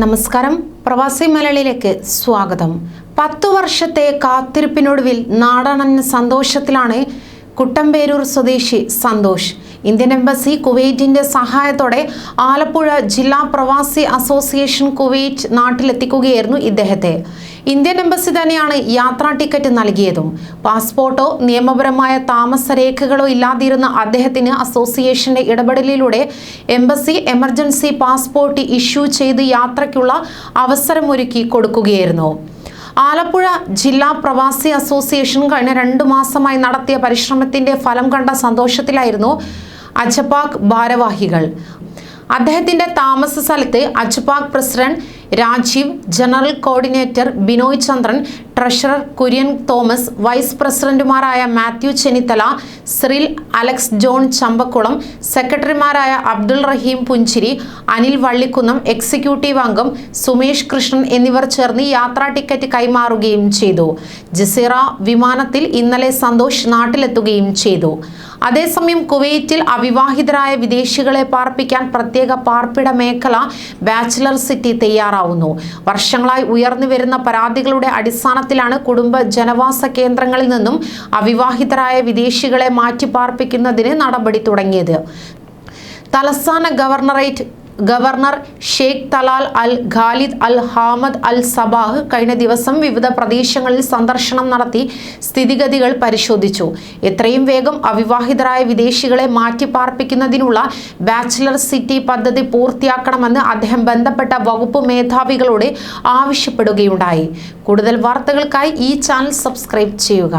നമസ്കാരം, പ്രവാസി മലയാളിയിലേക്ക് സ്വാഗതം. 10 വർഷത്തെ കാത്തിരിപ്പിനൊടുവിൽ നാടണഞ്ഞ സന്തോഷത്തിലാണ് കുട്ടമ്പേരൂർ സ്വദേശി സന്തോഷ്. ഇന്ത്യൻ എംബസി കുവൈറ്റിന്റെ സഹായത്തോടെ ആലപ്പുഴ ജില്ലാ പ്രവാസി അസോസിയേഷൻ കുവൈറ്റ് നാട്ടിലെത്തിക്കുകയായിരുന്നു ഇദ്ദേഹത്തെ. ഇന്ത്യൻ എംബസി തന്നെയാണ് യാത്രാ ടിക്കറ്റ് നൽകിയതും. പാസ്പോർട്ടോ നിയമപരമായ താമസരേഖകളോ ഇല്ലാതിരുന്ന അദ്ദേഹത്തിന് അസോസിയേഷന്റെ ഇടപെടലിലൂടെ എംബസി എമർജൻസി പാസ്പോർട്ട് ഇഷ്യൂ ചെയ്ത് യാത്രയ്ക്കുള്ള അവസരമൊരുക്കി കൊടുക്കുകയായിരുന്നു. ആലപ്പുഴ ജില്ലാ പ്രവാസി അസോസിയേഷൻ കഴിഞ്ഞ 2 മാസമായി നടത്തിയ പരിശ്രമത്തിന്റെ ഫലം കണ്ട സന്തോഷത്തിലായിരുന്നു അജ്പാക് ഭാരവാഹികൾ. അദ്ദേഹത്തിന്റെ താമസ സ്ഥലത്ത് AJPAK president Rajeev, general coordinator Binoy Chandran, treasurer Kurian Thomas, vice പ്രസിഡന്റുമാരായ മാത്യു ചെന്നിത്തല, സിറിൽ അലക്സ് ജോൺ ചമ്പക്കുളം, സെക്രട്ടറിമാരായ അബ്ദുൾ റഹീം പുഞ്ചിരി, അനിൽ വള്ളിക്കുന്നം, എക്സിക്യൂട്ടീവ് അംഗം സുമേഷ് കൃഷ്ണൻ എന്നിവർ ചേർന്ന് യാത്രാ ടിക്കറ്റ് കൈമാറുകയും ചെയ്തു. ജസീറ വിമാനത്തിൽ ഇന്നലെ സന്തോഷ് നാട്ടിലെത്തുകയും ചെയ്തു. അതേസമയം കുവൈറ്റിൽ അവിവാഹിതരായ വിദേശികളെ പാർപ്പിക്കാൻ പ്രത്യേക പാർപ്പിട മേഖല ബാച്ചിലർ സിറ്റി തയ്യാറാവുന്നു. വർഷങ്ങളായി ഉയർന്നു വരുന്ന പരാതികളുടെ അടിസ്ഥാനത്തിലാണ് കുടുംബ ജനവാസ കേന്ദ്രങ്ങളിൽ നിന്നും അവിവാഹിതരായ വിദേശികളെ മാറ്റിപ്പാർപ്പിക്കുന്നതിന് നടപടി തുടങ്ങിയത്. തലസ്ഥാന governor Sheikh Talal Al Khalid Al Hamad Al Sabah കഴിഞ്ഞ ദിവസം വിവിധ പ്രദേശങ്ങളിൽ സന്ദർശനം നടത്തി സ്ഥിതിഗതികൾ പരിശോധിച്ചു. എത്രയും വേഗം അവിവാഹിതരായ വിദേശികളെ മാറ്റിപ്പാർപ്പിക്കുന്നതിനുള്ള ബാച്ചിലർ സിറ്റി പദ്ധതി പൂർത്തിയാക്കണമെന്ന് അദ്ദേഹം ബന്ധപ്പെട്ട വകുപ്പ് മേധാവികളോട് ആവശ്യപ്പെടുകയുണ്ടായി. കൂടുതൽ വാർത്തകൾക്കായി ഈ ചാനൽ സബ്സ്ക്രൈബ് ചെയ്യുക.